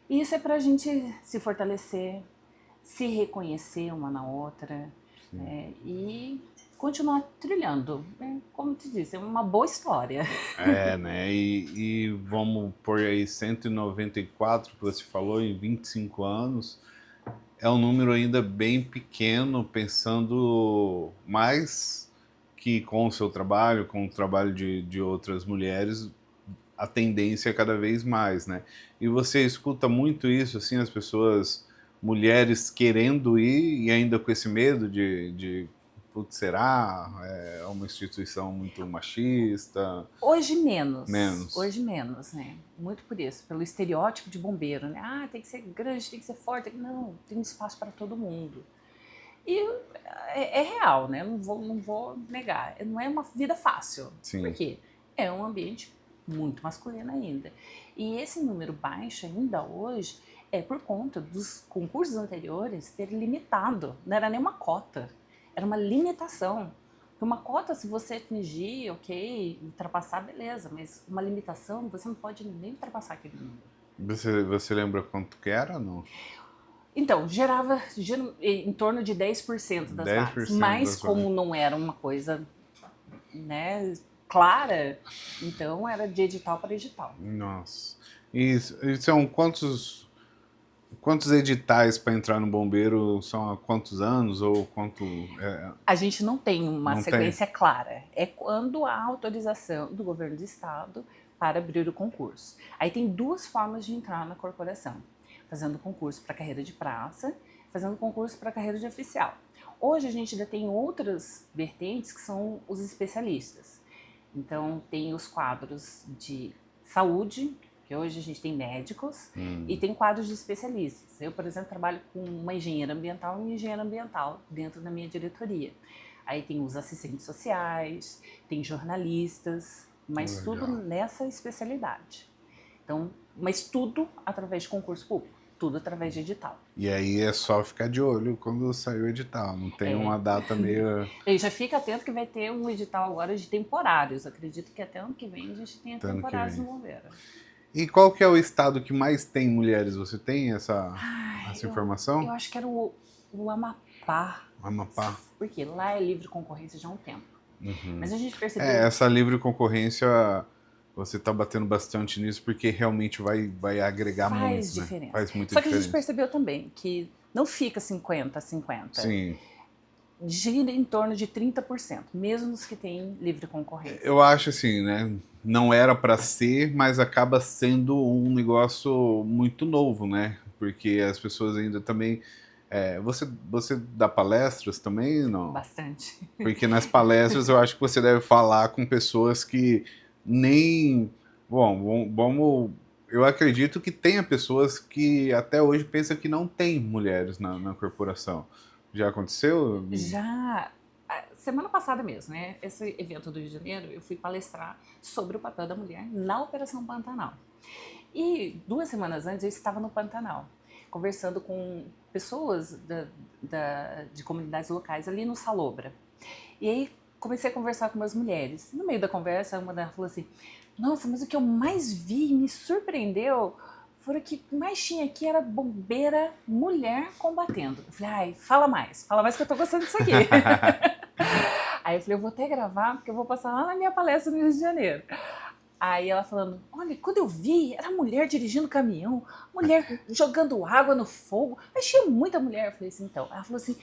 E isso é para a gente se fortalecer, se reconhecer uma na outra, e continuar trilhando. Como te disse, é uma boa história. Né? E vamos pôr aí 194 que você falou em 25 anos. É um número ainda bem pequeno, pensando mais que com o seu trabalho, com o trabalho de outras mulheres, a tendência é cada vez mais, né? E você escuta muito isso, assim, as pessoas, mulheres querendo ir e ainda com esse medo de putz, será? É uma instituição muito machista? Hoje menos. Menos. Hoje menos, né? Muito por isso, pelo estereótipo de bombeiro, né? Tem que ser grande, tem que ser forte. Não, tem espaço para todo mundo. E é real, né? Não vou negar. Não é uma vida fácil. Sim. Por quê? É um ambiente muito masculino ainda. E esse número baixo ainda hoje é por conta dos concursos anteriores terem limitado. Não era nem uma cota. Era uma limitação. Uma cota, se você atingir, ok, ultrapassar, beleza, mas uma limitação, você não pode nem ultrapassar aquele número. Você lembra quanto que era, não? Então, gerava em torno de 10% das 10% vagas, mas das como não era uma coisa, né, clara, então era de edital para edital. Nossa. E são quantos editais para entrar no bombeiro? São há quantos anos ou quanto? A gente não tem uma Não sequência clara. É quando há autorização do governo do estado para abrir o concurso. Aí tem 2 formas de entrar na corporação. Fazendo concurso para carreira de praça, fazendo concurso para carreira de oficial. Hoje a gente ainda tem outras vertentes que são os especialistas. Então tem os quadros de saúde, que hoje a gente tem médicos, e tem quadros de especialistas. Eu, por exemplo, trabalho com uma engenheira ambiental e um engenheiro ambiental dentro da minha diretoria. Aí tem os assistentes sociais, tem jornalistas, mas Legal. tudo nessa especialidade. Então, mas tudo através de concurso público, tudo através de edital. E aí é só ficar de olho quando sair o edital, não tem É. uma data meio... E já fica atento que vai ter um edital agora de temporários. Acredito que até ano que vem a gente tenha Até ano que temporários vem. no Bombeiro. E qual que é o estado que mais tem mulheres? Você tem essa informação? Eu acho que era o Amapá. Amapá. Porque lá é livre concorrência já há um tempo. Uhum. Mas a gente percebeu... Essa livre concorrência, você está batendo bastante nisso porque realmente vai agregar muito, Faz né? diferença. Faz muita Só que a diferença. gente percebeu também que não fica 50-50. Sim. Gira em torno de 30%, mesmo os que têm livre concorrência. Eu acho assim, né? Não era para ser, mas acaba sendo um negócio muito novo, né? Porque as pessoas ainda também... você dá palestras também? Não? Bastante. Porque nas palestras eu acho que você deve falar com pessoas que nem... Bom, vamos... Eu acredito que tenha pessoas que até hoje pensam que não tem mulheres na corporação. Já aconteceu? Já... Semana passada mesmo, né? Esse evento do Rio de Janeiro, eu fui palestrar sobre o papel da mulher na Operação Pantanal. E 2 semanas antes eu estava no Pantanal, conversando com pessoas de comunidades locais ali no Salobra. E aí comecei a conversar com umas mulheres. No meio da conversa, uma delas falou assim: nossa, mas o que eu mais vi e me surpreendeu foi o que mais tinha aqui era bombeira mulher combatendo. Eu falei, ai, fala mais que eu tô gostando disso aqui. Aí eu falei, eu vou até gravar porque eu vou passar lá na minha palestra no Rio de Janeiro. Aí ela falando, olha, quando eu vi, era mulher dirigindo caminhão, mulher jogando água no fogo, mas tinha muita mulher. Eu falei assim, então. Ela falou assim,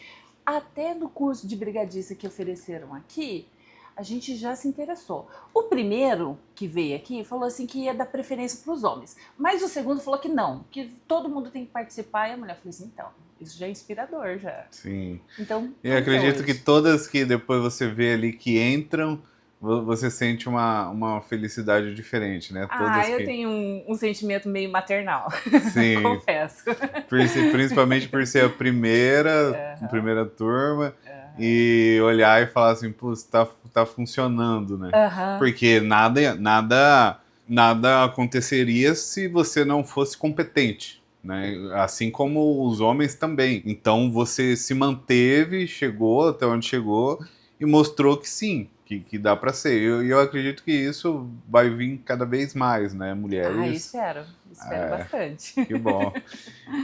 até no curso de brigadista que ofereceram aqui, a gente já se interessou. O primeiro que veio aqui falou assim que ia dar preferência para os homens, mas o segundo falou que não, que todo mundo tem que participar. E a mulher falou assim, então, isso já é inspirador, já. Sim. Então, Eu acredito que todas que depois você vê ali que entram, você sente uma felicidade diferente, né? Todas eu que... tenho um sentimento meio maternal, Sim. confesso. Principalmente por ser a primeira turma, e olhar e falar assim, putz, tá funcionando, né? Porque nada aconteceria se você não fosse competente, né? Assim como os homens também. Então você se manteve, chegou até onde chegou e mostrou que sim, que dá para ser. Eu acredito que isso vai vir cada vez mais, né? Mulheres. Espero bastante. Que bom.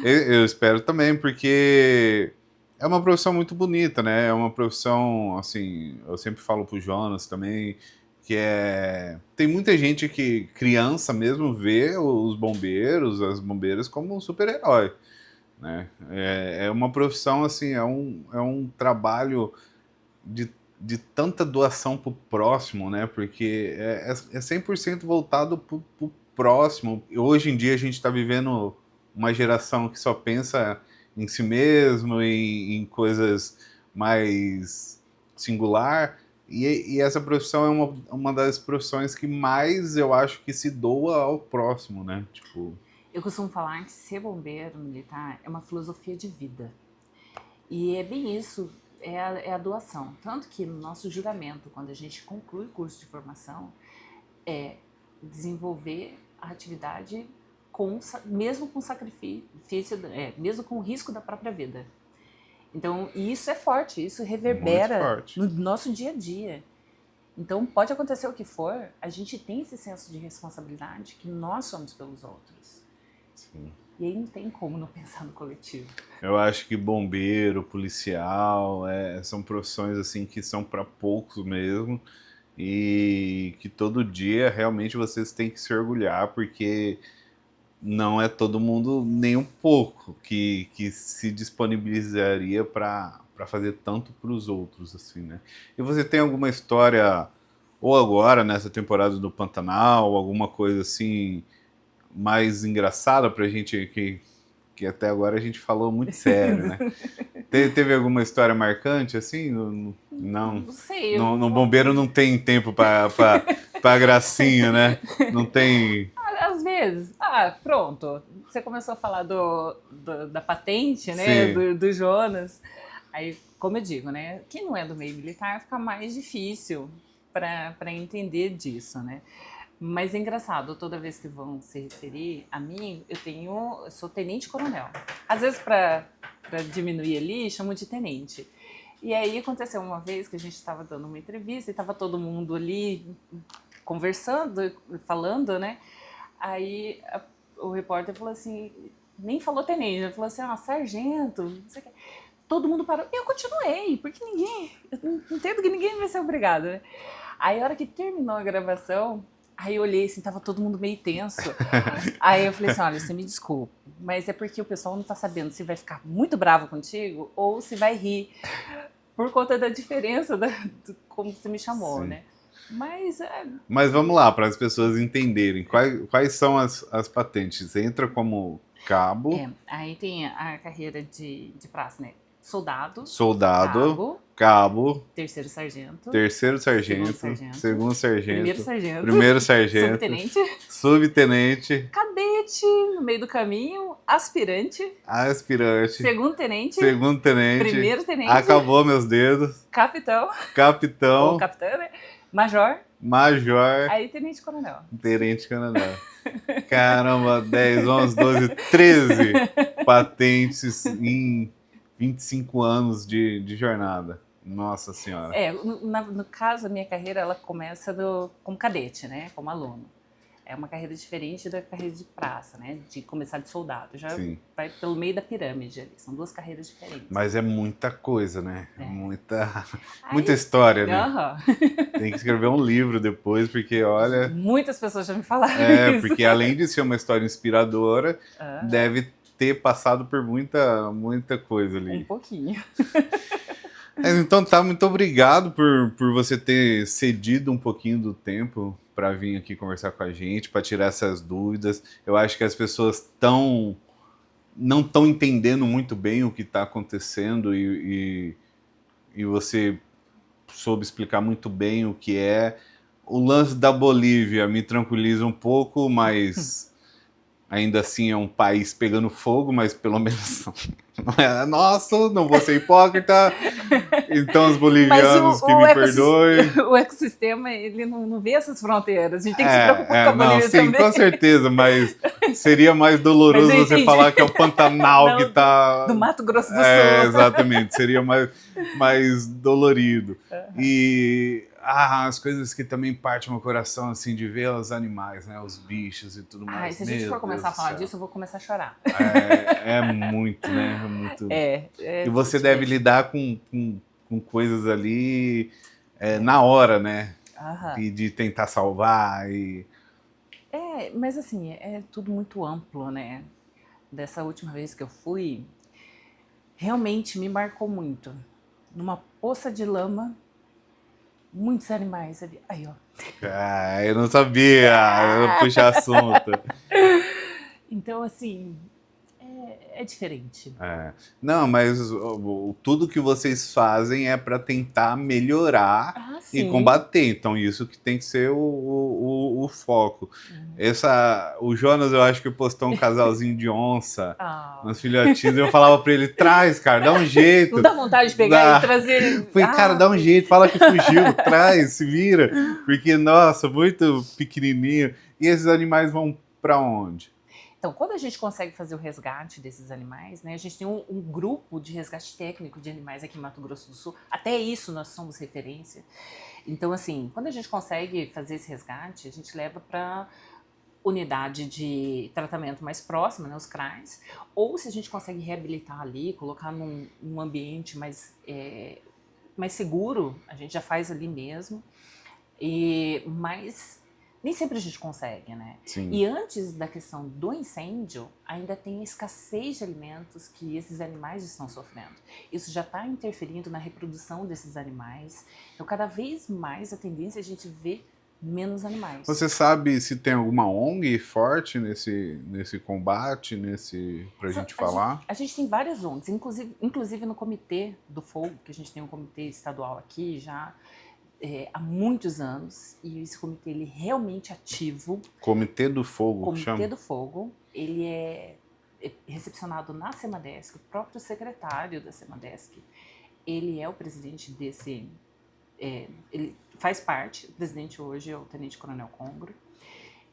Eu espero também, porque é uma profissão muito bonita, né? É uma profissão, assim, eu sempre falo pro Jonas também, que tem muita gente que, criança mesmo, vê os bombeiros, as bombeiras como um super-herói, né? É uma profissão, assim, é um trabalho de tanta doação pro próximo, né? Porque é 100% voltado pro próximo. Hoje em dia a gente está vivendo uma geração que só pensa em si mesmo, em coisas mais singular, e essa profissão é uma das profissões que mais eu acho que se doa ao próximo, né? Tipo... Eu costumo falar que ser bombeiro militar é uma filosofia de vida. E é bem isso, é a doação. Tanto que no nosso juramento, quando a gente conclui o curso de formação, é desenvolver a atividade mesmo com sacrifício, mesmo com o risco da própria vida. Então, isso é forte, isso reverbera no nosso dia a dia. Então, pode acontecer o que for, a gente tem esse senso de responsabilidade que nós somos pelos outros. Sim. E aí não tem como não pensar no coletivo. Eu acho que bombeiro, policial, são profissões assim que são para poucos mesmo, e que todo dia realmente vocês têm que se orgulhar, porque não é todo mundo, nem um pouco, que se disponibilizaria para fazer tanto para os outros, assim, né? E você tem alguma história, ou agora, nessa temporada do Pantanal, alguma coisa assim, mais engraçada pra gente, que até agora a gente falou muito sério, né? Teve alguma história marcante, assim? Não? Não sei. No bombeiro não tem tempo pra gracinha, né? Não tem... Às vezes, pronto, você começou a falar da patente, né, do Jonas, aí como eu digo, né? Quem não é do meio militar fica mais difícil para entender disso, né? Mas é engraçado, toda vez que vão se referir a mim, eu sou tenente-coronel. Às vezes, para diminuir ali, chamam de tenente. E aí aconteceu uma vez que a gente estava dando uma entrevista e estava todo mundo ali conversando, falando, né? Aí o repórter falou assim, nem falou tenente, ele falou assim, sargento, não sei o quê. Todo mundo parou. E eu continuei, porque eu não entendo que ninguém vai ser obrigado, né? Aí a hora que terminou a gravação, aí eu olhei assim, tava todo mundo meio tenso. Aí eu falei assim, olha, você me desculpa, mas é porque o pessoal não tá sabendo se vai ficar muito bravo contigo ou se vai rir, por conta da diferença como você me chamou, Sim. né? Mas vamos lá, para as pessoas entenderem. Quais são as patentes? Você entra como cabo, aí tem a carreira de praça, né? Soldado, soldado, cabo, terceiro sargento, terceiro sargento, segundo sargento, primeiro sargento, subtenente, cadete no meio do caminho, aspirante, segundo tenente, primeiro tenente, acabou meus dedos, capitão, capitão, ou capitã, né? Major, aí tenente-coronel. Tenente-coronel. Caramba, 10, 11, 12, 13 patentes em 25 anos de jornada. Nossa Senhora. No caso, a minha carreira, ela começa como cadete, né? Como aluno. É uma carreira diferente da carreira de praça, né? De começar de soldado. Já Sim. vai pelo meio da pirâmide ali. São duas carreiras diferentes. Mas é muita coisa, né? Muita história, né? Tem que escrever um livro depois, porque olha... Muitas pessoas já me falaram isso. Porque além de ser uma história inspiradora, deve ter passado por muita coisa ali. Um pouquinho. Então tá, muito obrigado por você ter cedido um pouquinho do tempo para vir aqui conversar com a gente, para tirar essas dúvidas. Eu acho que as pessoas não estão entendendo muito bem o que está acontecendo e você soube explicar muito bem o que é. O lance da Bolívia me tranquiliza um pouco, mas ainda assim é um país pegando fogo, mas pelo menos não é nosso, não vou ser hipócrita. Então os bolivianos que me perdoem. O ecossistema, ele não vê essas fronteiras. A gente tem que se preocupar com a Bolívia também. Sim, com certeza, mas seria mais doloroso você falar que é o Pantanal que está... Do Mato Grosso do Sul. Exatamente, seria mais dolorido. E as coisas que também partem meu coração, assim, de ver os animais, né? Os bichos e tudo mais. Se a gente for começar a falar disso, eu vou começar a chorar. É muito, né? É muito. E você deve lidar com coisas ali na hora, né? E de tentar salvar e... mas assim, é tudo muito amplo, né? Dessa última vez que eu fui, realmente me marcou muito. Numa poça de lama, muitos animais ali. Aí, ó. Eu não sabia. Eu vou puxar assunto. Então, assim, é diferente. Não, mas tudo que vocês fazem é para tentar melhorar e combater. Então, isso que tem que ser o foco. O Jonas, eu acho que postou um casalzinho de onça, uns filhotinhos. Eu falava para ele, traz, cara, dá um jeito. Não dá vontade de pegar e trazer... Falei, cara, dá um jeito, fala que fugiu, traz, se vira. Porque, nossa, muito pequenininho. E esses animais vão para onde? Então, quando a gente consegue fazer o resgate desses animais, né, a gente tem um grupo de resgate técnico de animais aqui em Mato Grosso do Sul, até isso nós somos referência. Então, assim, quando a gente consegue fazer esse resgate, a gente leva para unidade de tratamento mais próxima, né, os CRAs, ou se a gente consegue reabilitar ali, colocar num ambiente mais seguro, a gente já faz ali mesmo, mas... Nem sempre a gente consegue, né? Sim. E antes da questão do incêndio, ainda tem a escassez de alimentos que esses animais estão sofrendo. Isso já está interferindo na reprodução desses animais. Então, cada vez mais a tendência é a gente ver menos animais. Você sabe se tem alguma ONG forte nesse combate, pra gente falar? A gente tem várias ONGs, inclusive no Comitê do Fogo, que a gente tem um comitê estadual aqui já... há muitos anos, e esse comitê ele é realmente ativo. Comitê do Fogo, Comitê do Fogo, ele é recepcionado na Semadesc, o próprio secretário da Semadesc ele é o presidente desse... ele faz parte, o presidente hoje é o Tenente Coronel Congro.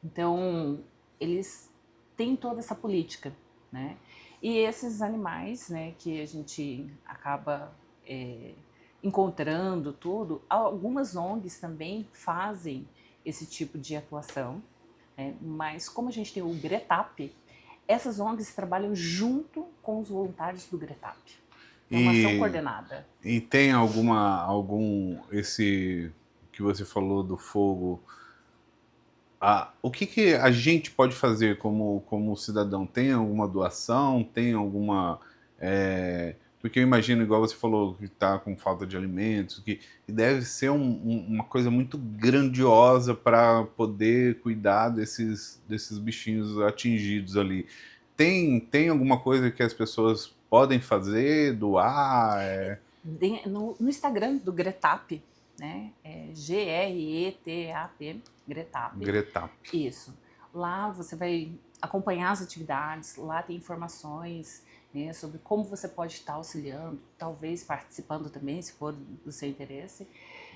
Então, eles têm toda essa política, né? E esses animais, né, que a gente acaba encontrando tudo, algumas ONGs também fazem esse tipo de atuação, né? Mas como a gente tem o GRETAP, essas ONGs trabalham junto com os voluntários do GRETAP. É uma ação coordenada. E tem esse que você falou do fogo, o que a gente pode fazer como cidadão? Tem alguma doação? Tem alguma... porque eu imagino, igual você falou, que está com falta de alimentos, que deve ser uma coisa muito grandiosa para poder cuidar desses bichinhos atingidos ali. Tem alguma coisa que as pessoas podem fazer, doar? No Instagram do GRETAP, né? GRETAP, GRETAP. GRETAP. Isso. Lá você vai acompanhar as atividades, lá tem informações, né, sobre como você pode estar auxiliando, talvez participando também, se for do seu interesse.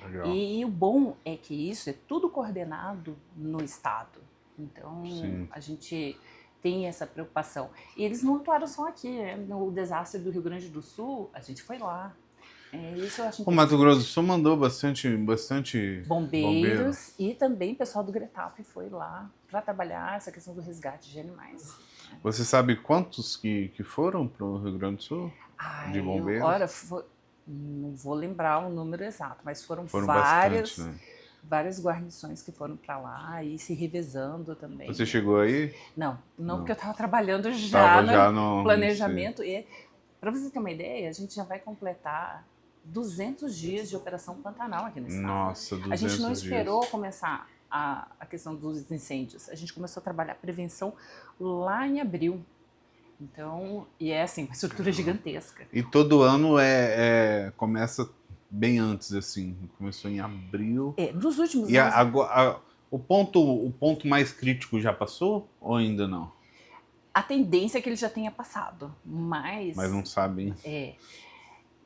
Legal. E o bom é que isso é tudo coordenado no Estado. Então, Sim. a gente tem essa preocupação. E eles não atuaram só aqui, né? No desastre do Rio Grande do Sul, a gente foi lá. Isso eu acho O Mato Grosso do Sul mandou bastante bombeiros e também o pessoal do GRETAP foi lá para trabalhar essa questão do resgate de animais. Você sabe quantos que foram para o Rio Grande do Sul? De bombeiros? Não vou lembrar o número exato, mas foram bastante, né? várias guarnições que foram para lá e se revezando também. Você chegou aí? Não, porque eu estava trabalhando já no planejamento. Sei. E, para você ter uma ideia, a gente já vai completar 200 dias de Operação Pantanal aqui no estado. Nossa, 200 dias. A gente não esperou começar a questão dos incêndios. A gente começou a trabalhar prevenção lá em abril. Então, e é assim, uma estrutura gigantesca. E todo ano começa bem antes, assim. Começou em abril. Dos últimos e anos... o ponto mais crítico já passou ou ainda não? A tendência é que ele já tenha passado, mas... Mas não sabem.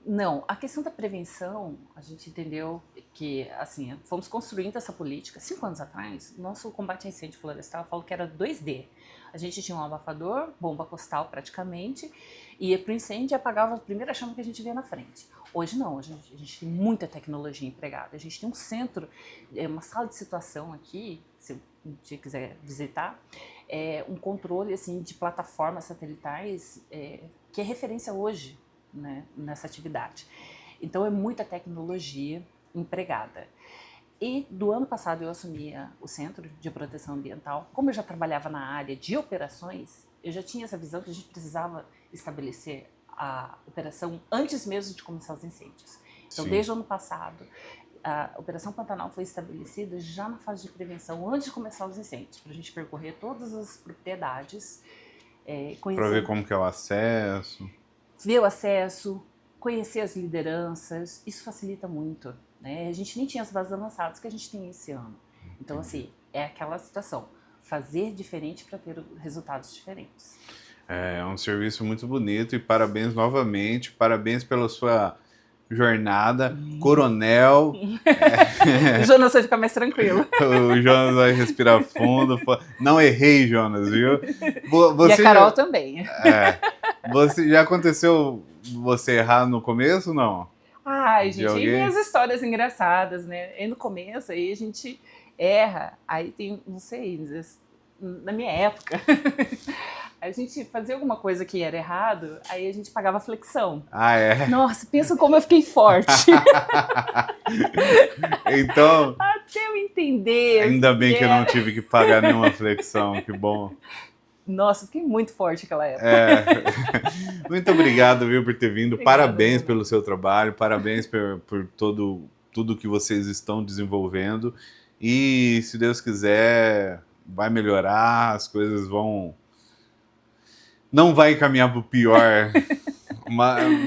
Não, a questão da prevenção, a gente entendeu que, assim, fomos construindo essa política. 5 anos atrás, nosso combate a incêndio florestal, eu falo que era 2D. A gente tinha um abafador, bomba costal praticamente, ia para o incêndio e apagava a primeira chama que a gente via na frente. Hoje não, a gente tem muita tecnologia empregada. A gente tem um centro, uma sala de situação aqui, se um dia quiser visitar, um controle assim, de plataformas satelitais que é referência hoje, né, nessa atividade. Então é muita tecnologia empregada. E do ano passado eu assumia o Centro de Proteção Ambiental. Como eu já trabalhava na área de operações, eu já tinha essa visão que a gente precisava estabelecer a operação antes mesmo de começar os incêndios. Então, Sim. Desde o ano passado, a Operação Pantanal foi estabelecida já na fase de prevenção, antes de começar os incêndios, para a gente percorrer todas as propriedades, Para ver como que é o acesso. Ver o acesso, conhecer as lideranças, isso facilita muito, né? A gente nem tinha as bases avançadas que a gente tem esse ano. Então, assim, é aquela situação, fazer diferente para ter resultados diferentes. É um serviço muito bonito e parabéns novamente, parabéns pela sua jornada, Coronel. O Jonas vai ficar mais tranquilo. O Jonas vai respirar fundo. Não errei, Jonas, viu? E a Carol também. Já aconteceu você errar no começo ou não? Ai, gente, e tem as histórias engraçadas, né? E no começo, aí a gente erra, aí tem, não sei, na minha época, a gente fazia alguma coisa que era errado, aí a gente pagava flexão. Nossa, pensa como eu fiquei forte. Então... Até eu entender. Ainda bem que eu não tive que pagar nenhuma flexão, que bom. Nossa, fiquei muito forte naquela época. Muito obrigado, viu, por ter vindo. Obrigada, parabéns pelo seu trabalho, parabéns por tudo que vocês estão desenvolvendo. E, se Deus quiser, vai melhorar, as coisas vão... Não vai encaminhar para o pior,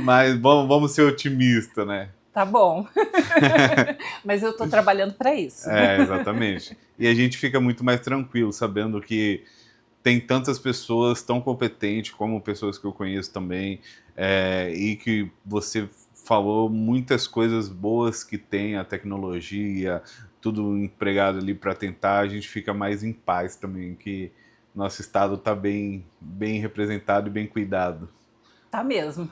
mas vamos ser otimistas, né? Tá bom. Mas eu tô trabalhando para isso. Exatamente. E a gente fica muito mais tranquilo, sabendo que tem tantas pessoas tão competentes, como pessoas que eu conheço também, e que você falou muitas coisas boas que tem a tecnologia, tudo empregado ali para tentar, a gente fica mais em paz também, que nosso estado está bem representado e bem cuidado. Tá mesmo.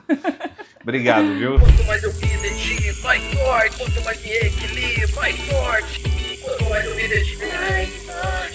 Obrigado, viu? Quanto mais eu me dedico, mais forte. Quanto mais me equilibro, mais forte. Quanto mais eu me dedico, mais forte.